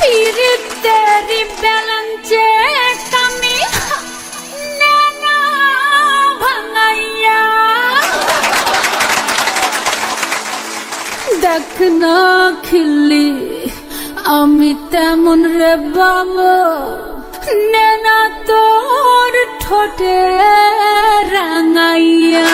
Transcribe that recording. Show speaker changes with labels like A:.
A: फिर तेरी बेलंचे कमी नैना भंगाइया देखना खिल्ली আমি তেমন রে বাবা নেনা তোর ঠোঁটে রাঙাইয়া